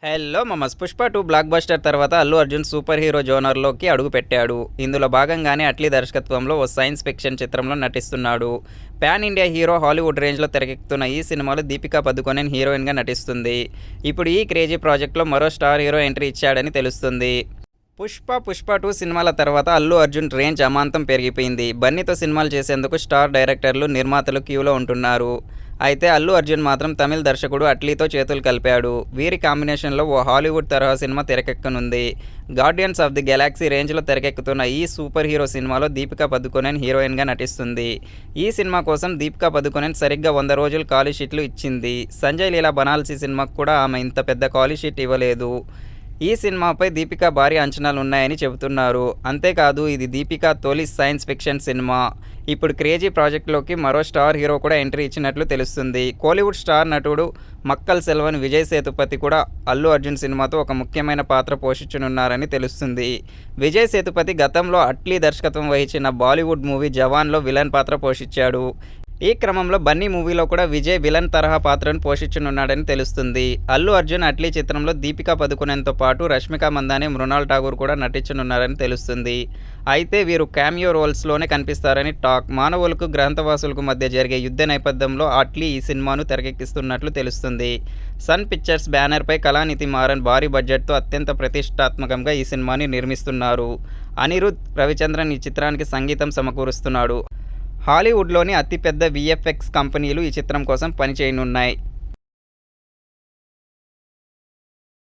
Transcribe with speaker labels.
Speaker 1: Hello మమస్! 'Pushpa 2' block buster తర్వాత Allu Arjun super hero జోనర్‌లోకి అడుగుపెట్టాడు. ఇందులో భాగంగానే అట్లీ దర్శకత్వంలో ఓ సైన్స్ ఫిక్షన్ చిత్రంలో నటిస్తున్నాడు. పాన్ ఇండియా హీరో హాలీవుడ్ రేంజ్‌లో తెరకెక్కుతున్న ఈ సినిమాలో దీపికా పదుకొనెన్ హీరోయిన్‌గా నటిస్తుంది. ఇప్పుడు ఈ క్రేజీ ప్రాజెక్ట్‌లో మరో స్టార్ హీరో ఎంట్రీ ఇచ్చాడని తెలుస్తుంది. 'పుష్ప 2' సినిమాల తర్వాత అల్లు అర్జున్ రేంజ్ అమాంతం పెరిగిపోయింది. బన్నీతో సినిమాలు చేసేందుకు స్టార్ డైరెక్టర్లు, నిర్మాతలు క్యూలో ఉంటున్నారు. అయితే అల్లు అర్జున్ మాత్రం తమిళ్ దర్శకుడు అట్లీతో చేతులు కలిపాడు. వీరి కాంబినేషన్లో ఓ హాలీవుడ్ తరహా సినిమా తెరకెక్కనుంది. 'గార్డియన్స్ ఆఫ్ ది గెలాక్సీ' రేంజ్లో తెరకెక్కుతున్న ఈ సూపర్ హీరో సినిమాలో దీపికా పదుకొనెన్ హీరోయిన్గా నటిస్తుంది. ఈ సినిమా కోసం దీపికా పదుకొనెన్ సరిగ్గా 100 రోజులు ఖాళీ షీట్లు ఇచ్చింది. సంజయ్ లీలా బనాల్సీ సినిమాకు కూడా ఆమె ఇంత పెద్ద ఖాళీ షీట్ ఇవ్వలేదు. ఈ సినిమాపై దీపిక భారీ అంచనాలున్నాయని చెబుతున్నారు. అంతేకాదు ఇది దీపిక తొలి సైన్స్ ఫిక్షన్ సినిమా. ఇప్పుడు క్రేజీ ప్రాజెక్టులోకి మరో స్టార్ హీరో కూడా ఎంట్రీ ఇచ్చినట్లు తెలుస్తుంది. కోలీవుడ్ స్టార్ నటుడు మక్కల్ సెల్వన్ విజయ్ సేతుపతి కూడా అల్లు అర్జున్ సినిమాతో ఒక ముఖ్యమైన పాత్ర పోషించనున్నారని తెలుస్తుంది. విజయ్ సేతుపతి గతంలో అట్లీ దర్శకత్వం వహించిన బాలీవుడ్ మూవీ 'జవాన్'లో విలన్ పాత్ర పోషించాడు. ఈ క్రమంలో 'బన్నీ' మూవీలో కూడా విజయ్ విలన్ తరహా పాత్రను పోషించనున్నాడని తెలుస్తుంది. అల్లు అర్జున్ అట్లీ చిత్రంలో దీపికా పదుకొనెన్తో పాటు రష్మిక మందాన, మృణాల్ ఠాగూర్ కూడా నటించనున్నారని తెలుస్తుంది. అయితే వీరు క్యామియో రోల్స్లోనే కనిపిస్తారని టాక్. మానవులకు, గ్రహాంతవాసులకు మధ్య జరిగే యుద్ధ నేపథ్యంలో అట్లీ ఈ సినిమాను తెరకెక్కిస్తున్నట్లు తెలుస్తుంది. సన్ పిక్చర్స్ బ్యానర్పై కళానిధి మారన్ భారీ బడ్జెట్తో అత్యంత ప్రతిష్టాత్మకంగా ఈ సినిమాని నిర్మిస్తున్నారు. అనిరుద్ రవిచంద్రన్ ఈ చిత్రానికి సంగీతం సమకూరుస్తున్నాడు. హాలీవుడ్లోని అతిపెద్ద వీఎఫ్ఎక్స్ కంపెనీలు ఈ చిత్రం కోసం పనిచేయనున్నాయి.